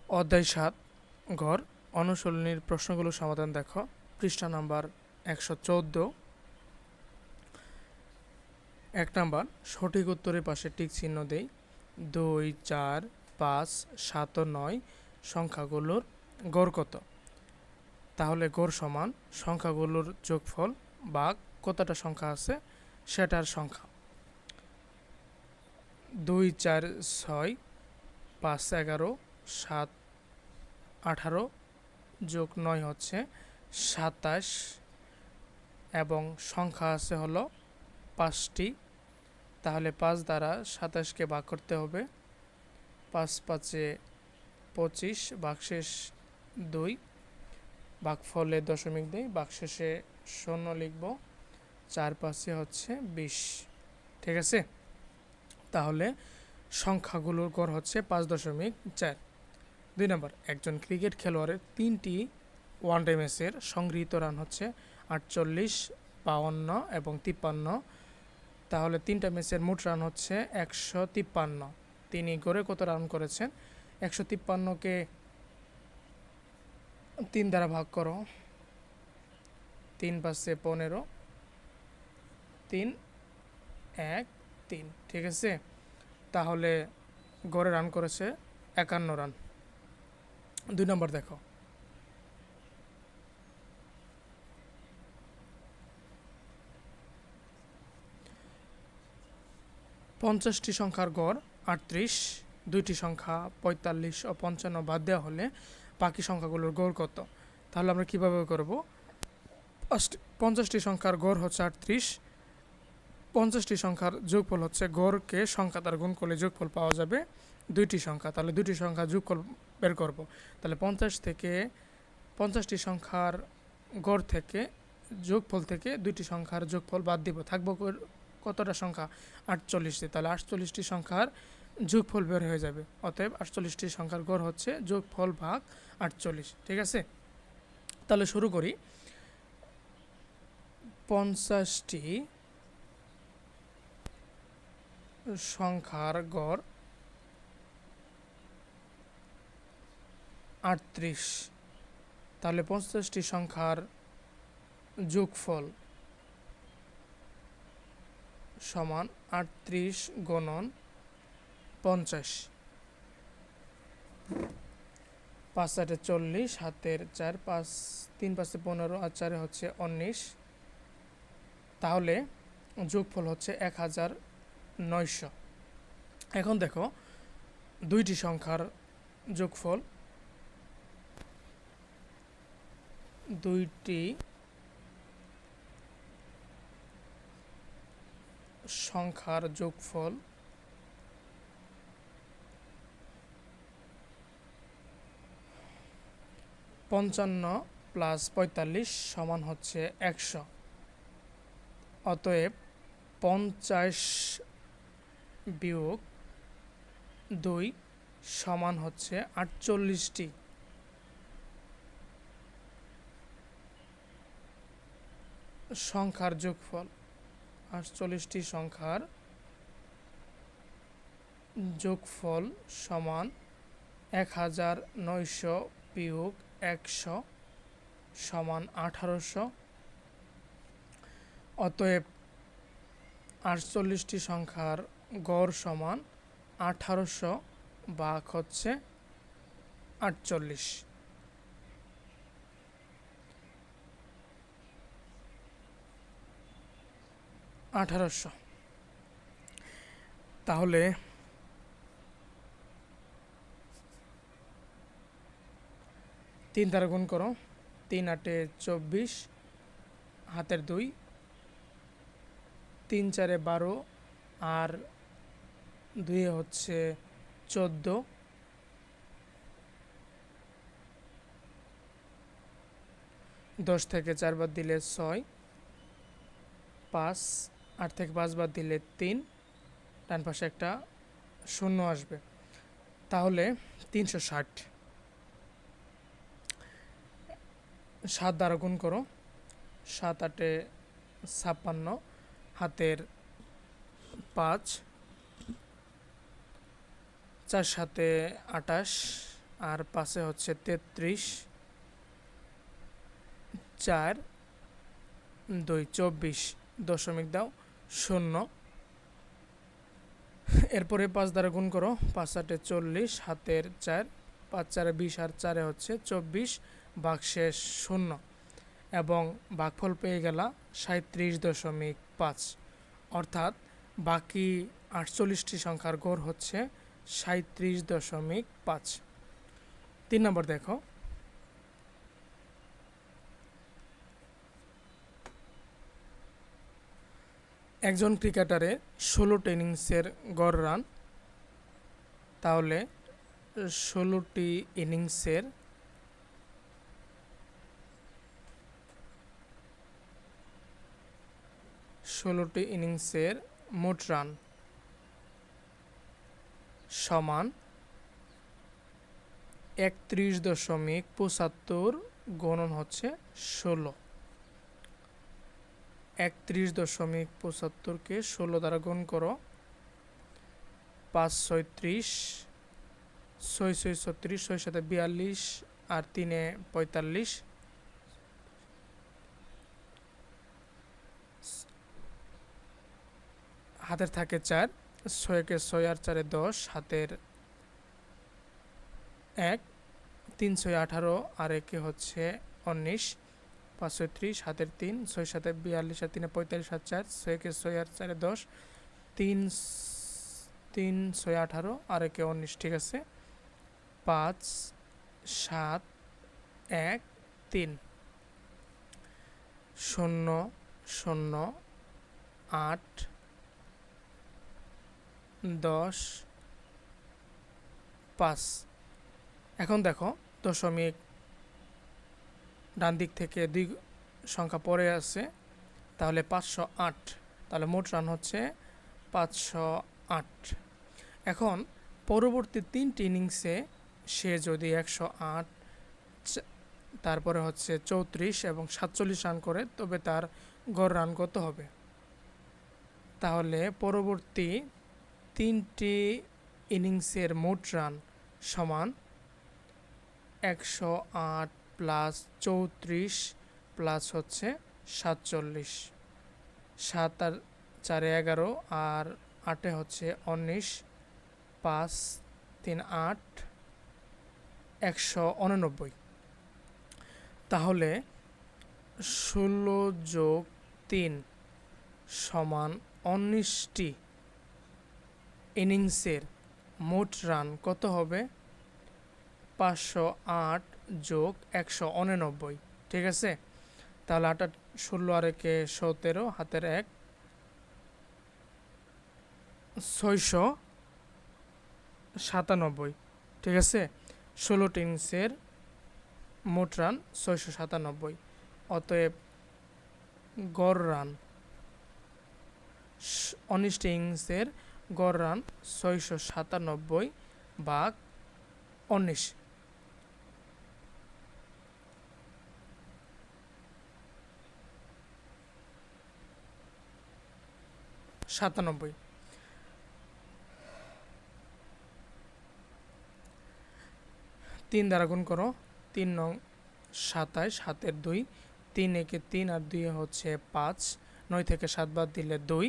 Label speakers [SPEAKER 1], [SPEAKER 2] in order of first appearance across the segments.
[SPEAKER 1] অধ্যায় ৭ ঘর অনুশীলনীর প্রশ্নগুলো সমাধান দেখো। পৃষ্ঠা নাম্বার ১১৪। ১ নাম্বার, সঠিক উত্তরের পাশে টিক চিহ্ন দেই। ২, ৪, ৫, ৭ ও ৯ সংখ্যাগুলোর গড় কত? তাহলে গড় সমান সংখ্যাগুলোর যোগফল ভাগ কতটা সংখ্যা আছে সেটার সংখ্যা। ২, ৪, ৬, ৫, ১১, ৭, ১৮ যোগ ৯ হচ্ছে ২৭ এবং সংখ্যা আছে হলো ৫টি। তাহলে ৫ দ্বারা ২৭কে ভাগ করতে হবে। ৫ ৫-এ ২৫, ভাগশেষ ২, ভাগফলে দশমিক দিই, ভাগশেষে ০ লিখব। ৪ ৫-এ হচ্ছে ২০। ঠিক আছে, তাহলে সংখ্যাগুলোর গড় হচ্ছে ৫.৪। ২ নম্বর, একজন ক্রিকেট খেলোয়াড়ের ৩টি ওয়ানডে ম্যাচের সংগৃহীত রান হচ্ছে ৪৮, ৫২ এবং ৫৩। তাহলে ৩টা ম্যাচের মোট রান হচ্ছে ১৫৩। তিনি গড়ে কত রান করেছেন? ১৫৩কে ৩ দ্বারা ভাগ করো। ৩ ৫-এ ১৫, ৩ ১ ৩। ঠিক আছে, তাহলে গড়ে রান করেছে ৫১ রান। ২ নম্বর দেখো, পঞ্চাশটি সংখ্যার গড় ৩৮, দুইটি সংখ্যা ৪৫ ও ৫৫ বাদ দেওয়া হলে বাকি সংখ্যাগুলোর গড় কত? তাহলে আমরা কিভাবে করব? ৫০টি সংখ্যার গড় হচ্ছে ৩৮, ৫০টি সংখ্যার যোগফল হচ্ছে গড়কে সংখ্যা দ্বারা গুণ করলে যোগফল পাওয়া যাবে দুইটি সংখ্যা। তাহলে দুইটি সংখ্যা যোগফল বের করব। তাহলে ৫০টি সংখ্যার গড় থেকে যোগফল থেকে দুইটি সংখ্যার যোগফল বাদ দিব, থাকবো কতটা সংখ্যা? ৪৮টি। তাহলে ৪৮টি সংখ্যার যোগফল বের হয়ে যাবে। অতএব ৪৮টি সংখ্যার গড় হচ্ছে যোগফল ভাগ ৪৮। ঠিক আছে, তাহলে শুরু করি। ৫০টি সংখ্যার গড় ৩৮, তাহলে ৫০টি সংখ্যার যোগফল সমান ৩৮ গুণন ৫০। ৫ ৮-এ ৪০, হাতের ৪, ৫ ৩ ৫-এ ১৫ আর ৪ হচ্ছে ১৯। তাহলে যোগফল হচ্ছে ১৯০০। এখন দেখো দুইটি সংখ্যার যোগফল। দুইটি সংখ্যার যোগফল পঞ্চান্ন প্লাস ৪৫ সমান হচ্ছে ১০০। অতএব ৫০ বিয়োগ ২ সমান হচ্ছে ৪৮টি। সংখ্যার যোগফল ৪৮টি সংখ্যার যোগফল সমান ১৯০০ বিয়োগ ১০০ সমান ১৮০০। অতএব ৪৮টি সংখ্যার গড় সমান ১৮০০ ভাগ হচ্ছে ৪৮। তাহলে ৩ দ্বারা গুণ করো। ৩ ৮-এ ২৪, হাতের ২, ৩ ৪-এ ১২ আর ২-এ হচ্ছে ১৪। ১০ থেকে ৪ বাদ দিলে ৬, ৫, ৮ থেকে ৫ বাদ দিলে ৩, ডান পাশে একটা শূন্য আসবে। তাহলে ৩৬০। ৭ দ্বারা গুণ করো। ৭ ৮-এ ৫৬, হাতের ৫, ৪ ৭-এ ২৮, আর 5-এ হচ্ছে 33, 4, 2, 24, দশমিক দাও 0। এরপরে 5 দ্বারা গুণ করো, 5-8-এ 40, হাতের 4, 5-4-এ 20 আর 4-এ হচ্ছে 24, ভাগশেষ 0 এবং ভাগফল পেয়ে গেলা 37.5। অর্থাৎ বাকি 48টি সংখ্যার গড় হচ্ছে 37.5। 3 নম্বর দেখো, একজন ক্রিকেটারের 16টি ইনিংসের গড় রান, তাহলে 16টি ইনিংসের মোট রান সমান 31.75 গুণন হচ্ছে 16। 31.75-কে 16 দ্বারা গুণ করো, 5 6 30, 6 6 36, 6 7 42 আর 3 45, হাতের থাকে 4, 6-কে 6 আর 4-এ 10, হাতের 1, 3 6 18 আর 1-এ হচ্ছে 19, 5 6 30, হাতের 3, 6 7 42 আর 3 45 আর 4, 6-কে 6 আর 4-এ 10, 3 3 6 18 আর 1-এ 19। ঠিক আছে, 5 7 1 3 0 0 8 10 5। এখন দেখো দশমিক ডান দিক থেকে 2 সংখ্যা পরে আছে, তাহলে 508, তাহলে মোট রান হচ্ছে 508। এখন পরবর্তী 3টি ইনিংসে সে যদি 108, তারপরে হচ্ছে 34 এবং 47 রান করে, তবে তার গড় রান কত হবে? তাহলে পরবর্তী 3টি ইনিংসের মোট রান সমান 108 প্লাস 34 প্লাস হচ্ছে 47, 7 আর 4-এ 11 আর 8-এ হচ্ছে 19, 5 3 8, 189। তাহলে 16 যোগ 3 সমান 19টি ইনিংসের মোট রান কত হবে? 508 যোগ 189। ঠিক আছে, তাহলে 16 আর 1-এ 17, হাতের 1, 697। ঠিক আছে, 16টি ইনিংসের মোট রান 697। অতএব গড় রান 19টি ইনিংসের গড় রান 697 ভাগ 19। সাতানব্বই। 3 দ্বারা গুণ করো, 3 নং 27, হাতের 2, 3 1-এ 3 আর 2-এ হচ্ছে 5, 9 থেকে 7 বাদ দিলে 2,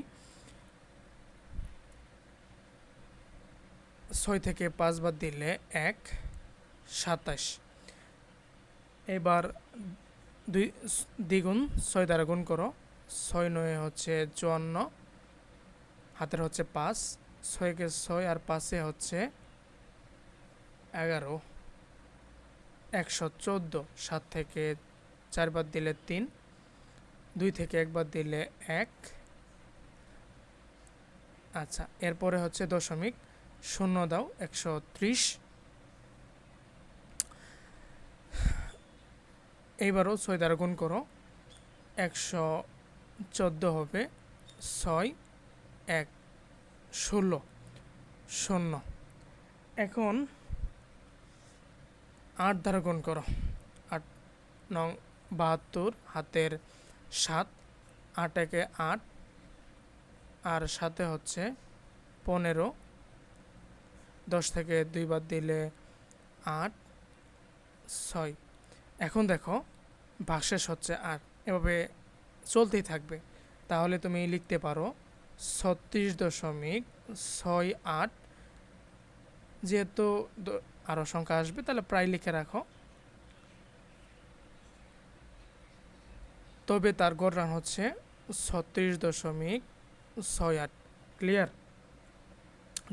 [SPEAKER 1] 6 থেকে 5 বাদ দিলে 1, 27। এবার 2 দ্বিগুণ 6 দ্বারা গুণ করো, 6 9-এ হচ্ছে 54, হাতের হচ্ছে 5, 6-কে 6 আর 5-এ হচ্ছে 11, 114, 7 থেকে 4 বাদ দিলে 3, 2 থেকে 1 বাদ দিলে 1। আচ্ছা, এরপরে হচ্ছে দশমিক 0 দাও, 130। এইবারও 6 দ্বারা গুণ করো, 114 হবে, 6 1 16 0। এখন 8 দ্বারা গুণ করো, 8 নং 72, হাতের 7, 8 1-এ 8 আর 7-এ হচ্ছে 15, 10 থেকে 2 বাদ দিলে 8 6। এখন দেখো ভাগশেষ হচ্ছে 8, এভাবে চলতেই থাকবে। তাহলে তুমি লিখতে পারো 36.68। যেহেতু আরও সংখ্যা আসবে তাহলে প্রায় লিখে রাখো। তবে তার গড় রান হচ্ছে 36.68। ক্লিয়ার?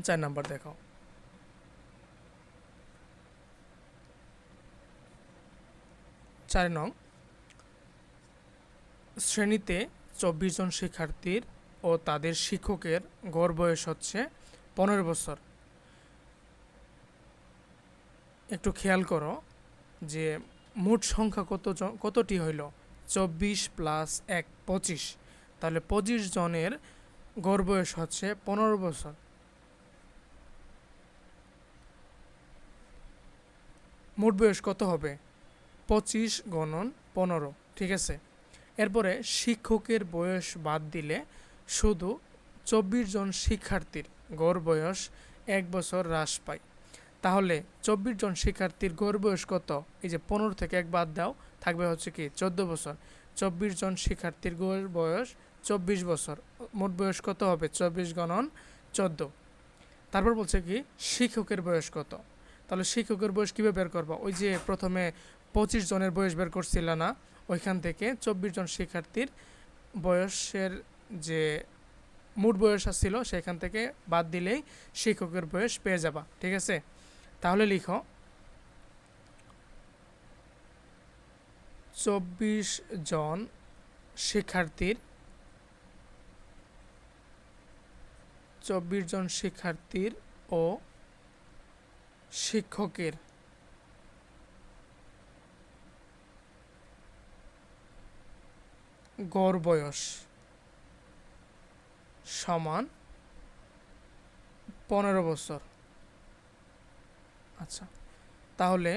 [SPEAKER 1] 4 নাম্বার দেখো। 4 নং, শ্রেণীতে 24 জন শিক্ষার্থীর ও তাদের শিক্ষকের গড় বয়স হচ্ছে 15 বছর। একটু খেয়াল করো যে মোট সংখ্যা কতটি হইল? 24 প্লাস 1 25। তাহলে 25 জনের গড় বয়স হচ্ছে 15 বছর। মোট বয়স কত হবে? 25 গুণন 15, ঠিক আছে। এরপরে শিক্ষকের বয়স বাদ দিলে শুধু 24 জন শিক্ষার্থীর গড় বয়স 1 বছর হ্রাস পায়। তাহলে 24 জন শিক্ষার্থীর গড় বয়স কত? এই যে 15 থেকে 1 বাদ দাও, থাকবে হচ্ছে কি 14 বছর। 24 জন শিক্ষার্থীর গড় বয়স 24 বছর। মোট বয়স কত হবে? 24 গুণন 14। তারপর বলছে কি শিক্ষকের বয়স কত? তাহলে শিক্ষকের বয়স কীভাবে বের করবো? ওই যে প্রথমে 25 জনের বয়স বের করছিল না, ওইখান থেকে 24 জন শিক্ষার্থীর বয়সের যে মোট বয়স ছিল সেখান থেকে বাদ দিলেই শিক্ষকের বয়স পেয়ে যাবা, ঠিক আছে। তাহলে লিখো 24 জন শিক্ষার্থীর 24 জন শিক্ষার্থীর ও শিক্ষকের গড় বয়স সমান 15 বছর। আচ্ছা, তাহলে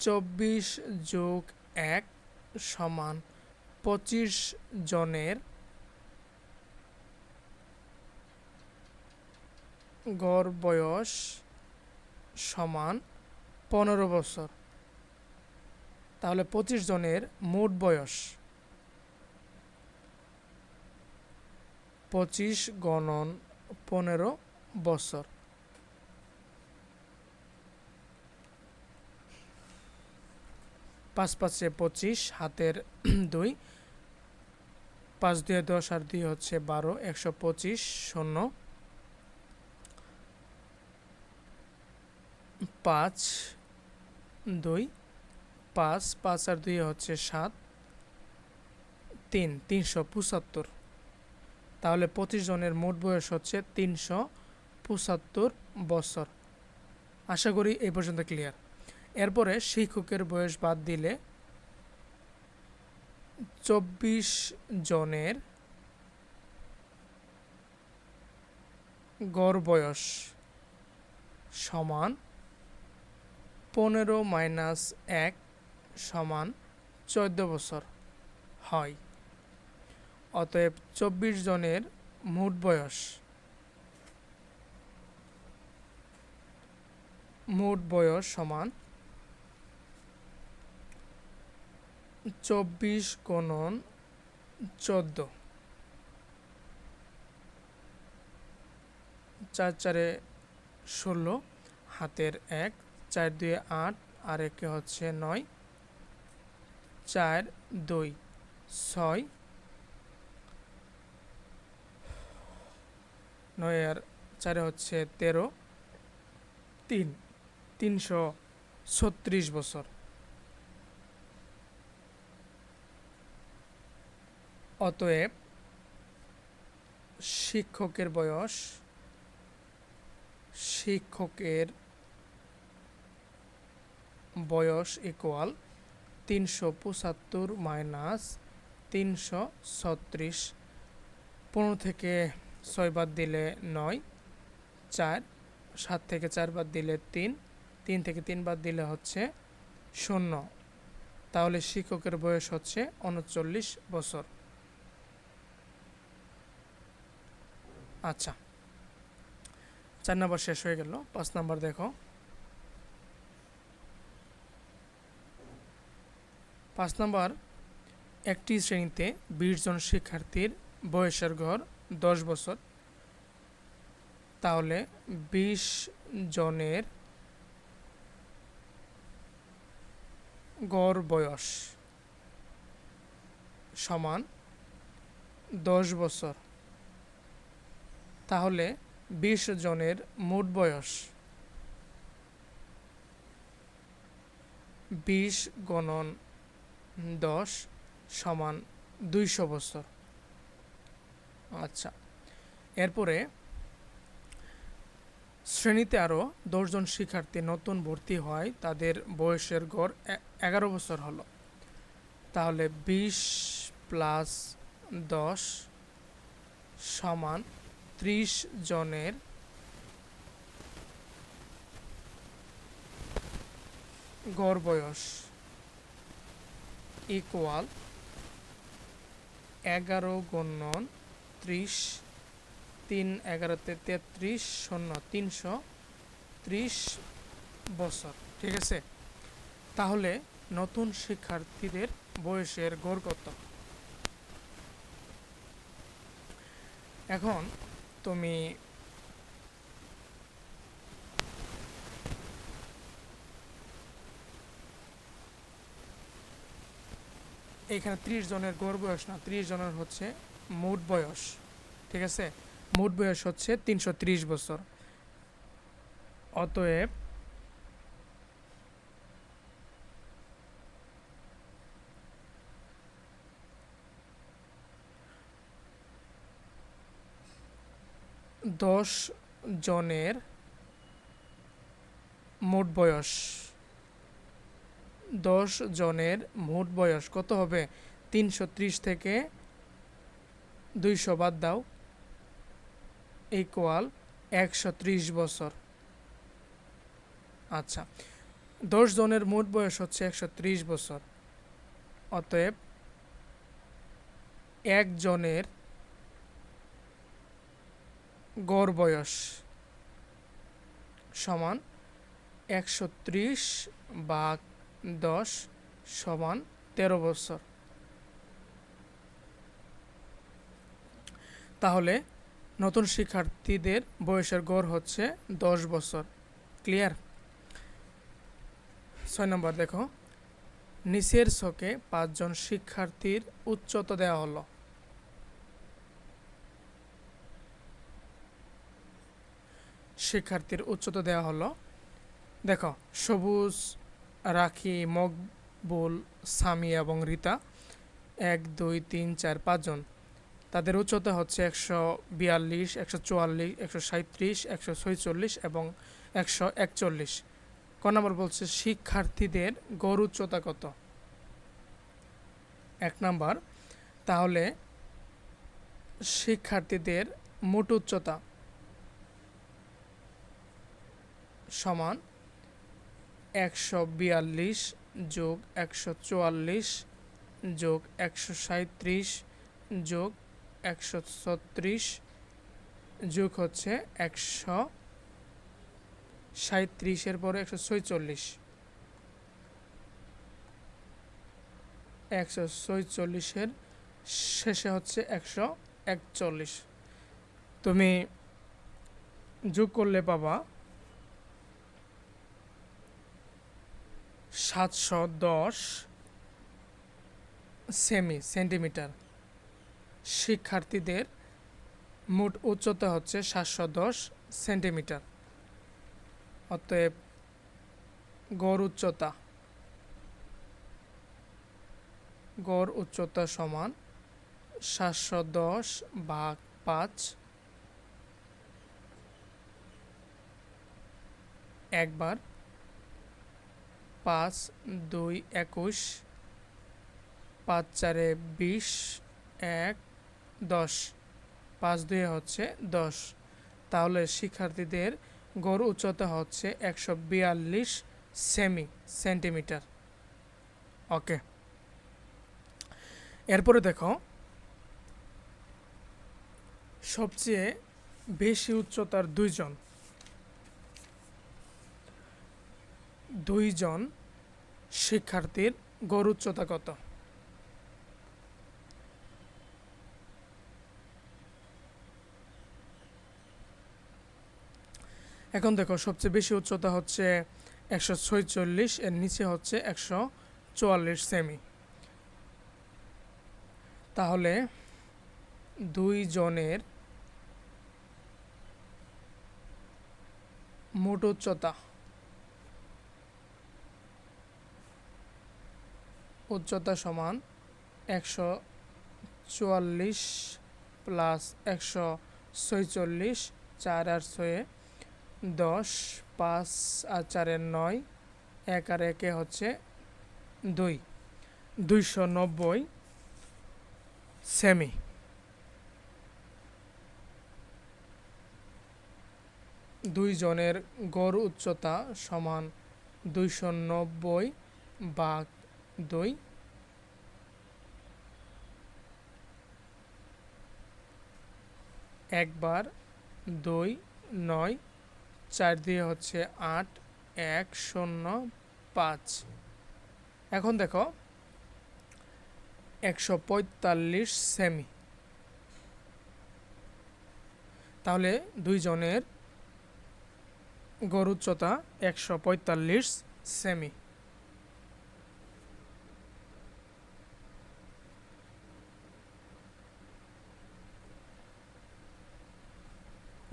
[SPEAKER 1] 24 যোগ 1 সমান 25 জনের গড় বয়স সমান 15 বছর। তাহলে 25 জনের মোট বয়স 25 গুণন 15 বছর। পাঁচ পাঁচে 25, হাতের 2, 5 2 10 আর 2 হচ্ছে 12, 125 শূন্য 5 2 5 5 আর 2 হচ্ছে 7 3 375। তাহলে 25 জনের মোট বয়স হচ্ছে 375 বছর। আশা করি এই পর্যন্ত ক্লিয়ার। এরপরে শিক্ষকের বয়স বাদ দিলে 24 জনের গড় বয়স সমান 15 মাইনাস 1 সমান 14 বছর হয়। অতএব 24 জনের মোট বয়স সমান 24 গুণন 14। 4 4 16, হাতের 1, 4 2 8 আর 1 হচ্ছে 9, 4 2 6, 9 আর 4 হচ্ছে 13, 3 336 বছর। অতএব শিক্ষকের বয়স ইকুয়াল 375 মাইনাস 336। 15 থেকে 6 বাদ দিলে 9, 4 7 থেকে 4 বাদ দিলে 3, 3 থেকে 3 বাদ দিলে হচ্ছে 0। তাহলে শিক্ষকের বয়স হচ্ছে 39 বছর। আচ্ছা, 4 নাম্বার শেষ হয়ে গেল। 5 নাম্বার দেখো। 5 নম্বর, একটি শ্রেণীতে 20 জন শিক্ষার্থীর বয়সের গড় 10 বছর, তাহলে 20 জনের গড় বয়স সমান 10 বছর। তাহলে 20 জনের মোট বয়স 20 গুণন 10 সমান 200 বছর। আচ্ছা, এরপরে শ্রেণীতে আরও 10 জন শিক্ষার্থী নতুন ভর্তি হয়, তাদের বয়সের গড় 11 বছর হলো। তাহলে 20 প্লাস 10 সমান 30 জনের গড় বয়স ইকুয়াল 11 গুণন 30, 3 11তে 33, 0 330 বছর। ঠিক আছে, তাহলে নতুন শিক্ষার্থীদের বয়সের গড় কত? এখন তুমি এখানে 30 জনের গড় বয়স না, 30 জনের হচ্ছে মোট বয়স। ঠিক আছে, মোট বয়স হচ্ছে 330 বছর। অতএব দশ জনের মোট বয়স 10 জনের মোট বয়স কত হবে? 330 থেকে 200 বাদ দাও, ইকুয়াল 130 বছর। আচ্ছা, 10 জনের মোট বয়স হচ্ছে 130 বছর। অতএব 1 জনের গড় বয়স সমান 130 ভাগ 10 সমান 13 বছর। তাহলে নতুন শিক্ষার্থীদের বয়সের গড় হচ্ছে 10 বছর। ক্লিয়ার? 6 নম্বর দেখো, নিচের ছকে 5 জন শিক্ষার্থীর উচ্চতা দেওয়া হলো। শিক্ষার্থীর উচ্চতা দেওয়া হলো, দেখো সবুজ, রাখি, মকবুল, সামি এবং রিতা 1 2 3 4 5 জন। তাদের উচ্চতা হচ্ছে 142, 144, 137, 146 এবং 141। ক নম্বর বলছে শিক্ষার্থীদের গড় উচ্চতা কত? 1 নম্বর, তাহলে শিক্ষার্থীদের মোট উচ্চতা সমান 142 যোগ 144 যোগ 137 যোগ 136 যোগ হচ্ছে 137 এর পরে 146, 146 এর শেষে হচ্ছে 141। তুমি যোগ করলে পাবা 710 সেন্টিমিটার। শিক্ষার্থীদের মোট উচ্চতা হচ্ছে 710 সেন্টিমিটার। অতএব গড় উচ্চতা সমান 710 ভাগ 5, একবার 5 2 21, 5 4 20, 1 10, 5 2 হচ্ছে 10। তাহলে শিক্ষার্থীদের গড় উচ্চতা হচ্ছে 142 সেন্টিমিটার। ওকে, এরপরে দেখো সবচেয়ে বেশি উচ্চতার দুইজন শিক্ষার্থীর গড় উচ্চতা কত? এখন দেখো সবচেয়ে বেশি উচ্চতা হচ্ছে 146, এর নিচে হচ্ছে 144 সেমি। তাহলে দুই জনের মোট উচ্চতা সমান 144 প্লাস 146, 4 আর 6 10, 5 আর 4 9, 1 আর 1 হচ্ছে 2, 290 সেমি। দুই জনের গড় উচ্চতা সমান 290/2। একবার 2 9, 4 দিয়ে হচ্ছে 8, 1 0 5। এখন দেখো 145 সেমি। তাহলে দুই জনের গড় উচ্চতা 145 সেমি।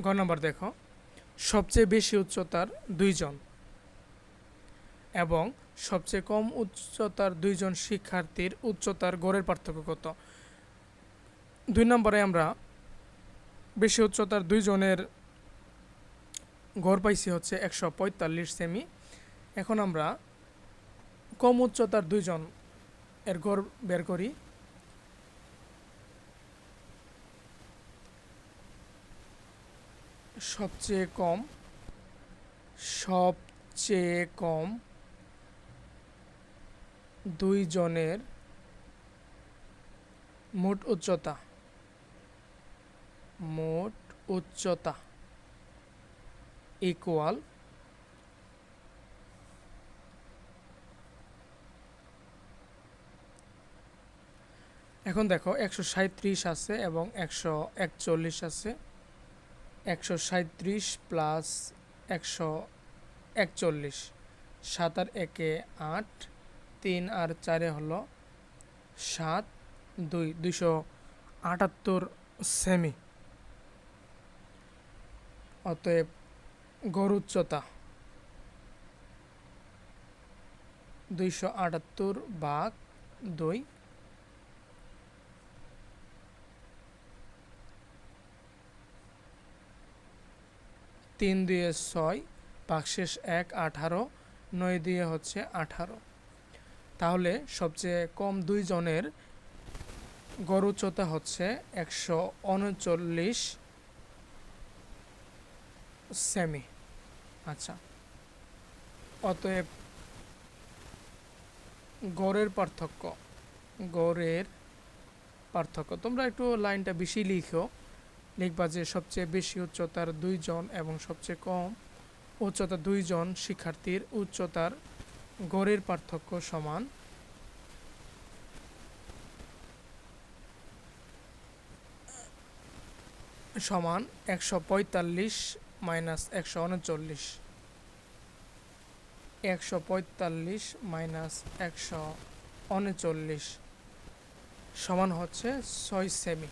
[SPEAKER 1] গ নম্বর দেখো, সবচেয়ে বেশি উচ্চতার দুইজন এবং সবচেয়ে কম উচ্চতার দুইজন শিক্ষার্থীর উচ্চতার গড়ের পার্থক্য কত? 2 নম্বরে আমরা বেশি উচ্চতার দুইজনের গড় পাইছি হচ্ছে 145 সেমি। এখন আমরা কম উচ্চতার দুইজন এর গড় বের করি। সবচেয়ে কম দুইজনের মোট উচ্চতা ইকুয়াল এখন দেখো 137 আছে এবং 141 আছে। 137 প্লাস 141, 7 আর 1 8, 3 আর 4 হলো 7, 278 সেমি। অতএব গড় উচ্চতা 278/2। 3 দিয়ে 6, ভাগশেষ 1 18, 9 দিয়ে হচ্ছে 18। তাহলে সবচেয়ে কম দুইজনের গড় উচ্চতা হচ্ছে 139 সেমি। আচ্ছা, অতএব গড়ের পার্থক্য তোমরা একটু লাইনটা বেশি লিখবা যে সবচেয়ে বেশি উচ্চতার দুইজন এবং সবচেয়ে কম উচ্চতার দুইজন শিক্ষার্থীর উচ্চতার গড়ের পার্থক্য সমান 145 মাইনাস 139। 145 মাইনাস 139 সমান হচ্ছে 6 সেমি।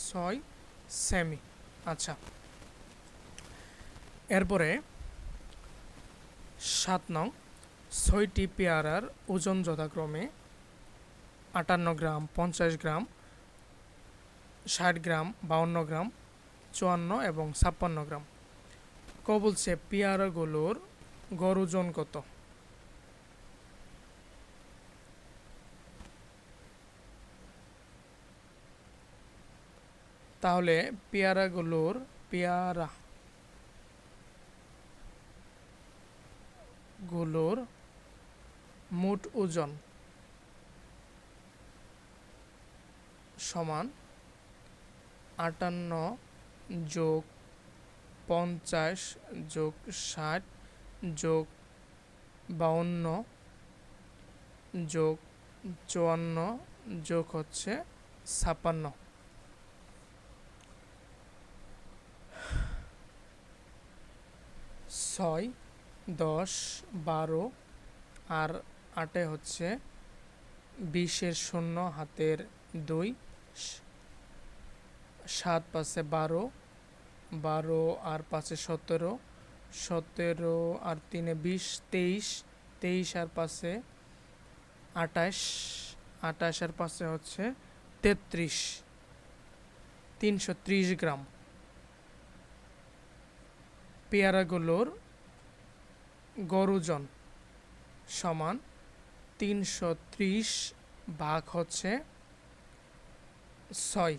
[SPEAKER 1] 6 সেমি। আচ্ছা, এরপরে 7 নং, 6টি পেয়ারার ওজন যথাক্রমে 58 গ্রাম, 50 গ্রাম, 60 গ্রাম, 52 গ্রাম, 54 এবং 56 গ্রাম। বলছে পেয়ারাগুলোর গড় ওজন কত? তাহলে পেয়ারাগুলোর মোট ওজন সমান 58 যোগ 50 যোগ 60 যোগ 52 যোগ 54 যোগ হচ্ছে 56। 6 10 12 আর 8 হচ্ছে 20-এর শূন্য হাতের 2, 7 5 12, 12 আর 5 17, 17 আর 3 20, 23, 23 আর 5 28, 28 আর 5 হচ্ছে 33, 330 গ্রাম। পেয়ারাগুলোর গড় ওজন সমান 330 ভাগ হচ্ছে 6।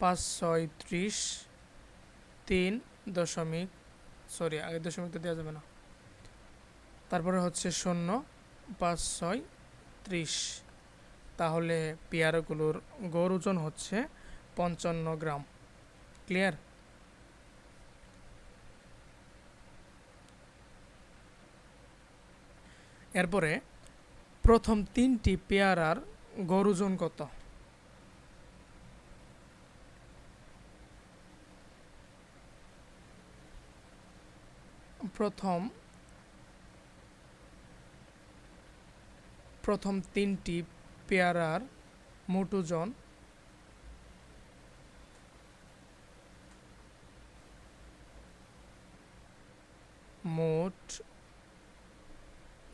[SPEAKER 1] 5 6 30, 3 দশমিক, সরি আগে দশমিক তো দেওয়া যাবে না, তারপরে হচ্ছে 0, 5 6 30। তাহলে পেয়ারাগুলোর গড় ওজন হচ্ছে 55 গ্রাম। ক্লিয়ার? এরপরে প্রথম 3টি পেয়ারার গড় ওজন কত? প্রথম 3টি পেয়ারার মোট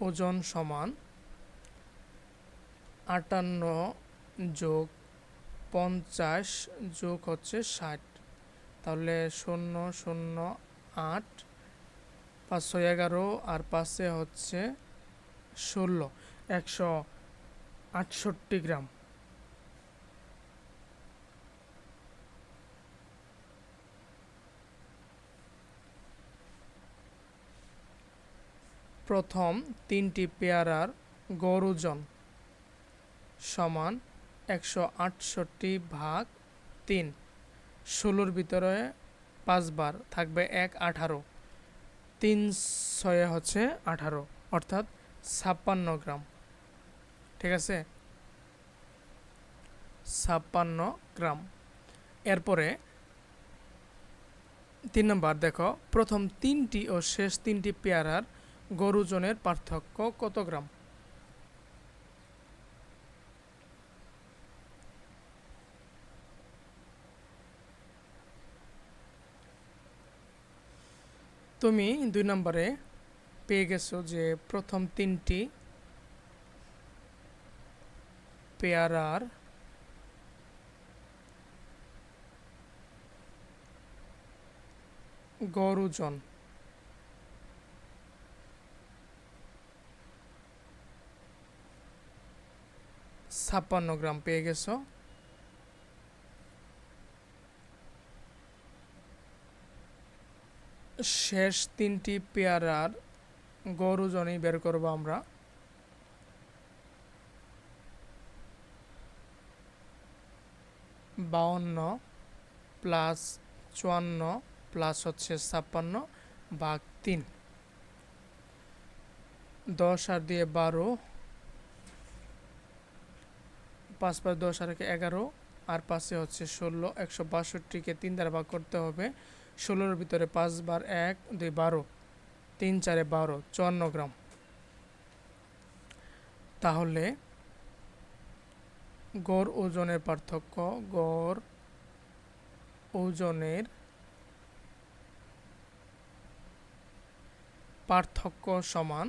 [SPEAKER 1] ওজন সমান 58 যোগ 50 যোগ হচ্ছে 60। তাহলে 0 0 8, 5 6 11 আর 5 হচ্ছে 16, 168 গ্রাম। প্রথম 3টি পেয়ারার গড় ওজন সমান 168 ভাগ 3, 16-র ভিতরে 5 বার থাকবে 1, 18, 3 6 হচ্ছে 18, অর্থাৎ 56 গ্রাম। ঠিক আছে, 56 গ্রাম। এরপরে 3 নম্বর দেখো, প্রথম 3টি ও শেষ 3টি পেয়ারার গড় ওজনের পার্থক্য কত গ্রাম? তুমি 2 নম্বরে পেয়ে গেছো যে প্রথম 3টি পেয়ারার গড় ওজন 56 গ্রাম পেয়ে গেছো। শেষ 3টি পেয়ারার গড় ওজনই বের করবো আমরা। 52 প্লাস 54 প্লাস হচ্ছে 56 ভাগ 3, 10 আর দিয়ে 12, 5 5 10 আর 11 আর 5 হচ্ছে 16, 162-কে 3 দ্বারা ভাগ করতে হবে। 16-এর ভিতরে 5 বার 1 2 12, 3 4 12, 54 গ্রাম। তাহলে গড় ওজনের পার্থক্য, গড় ওজনের পার্থক্য সমান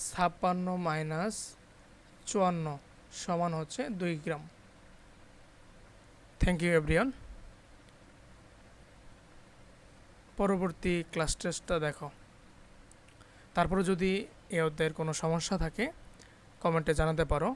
[SPEAKER 1] 56 মাইনাস 54 সমান হচ্ছে 2 গ্রাম। Thank you everyone. পরবর্তী ক্লাস টেস্টটা দেখো। তারপরে যদি এ অধ্যায়ের কোনো সমস্যা থাকে কমেন্টে জানাতে পারো।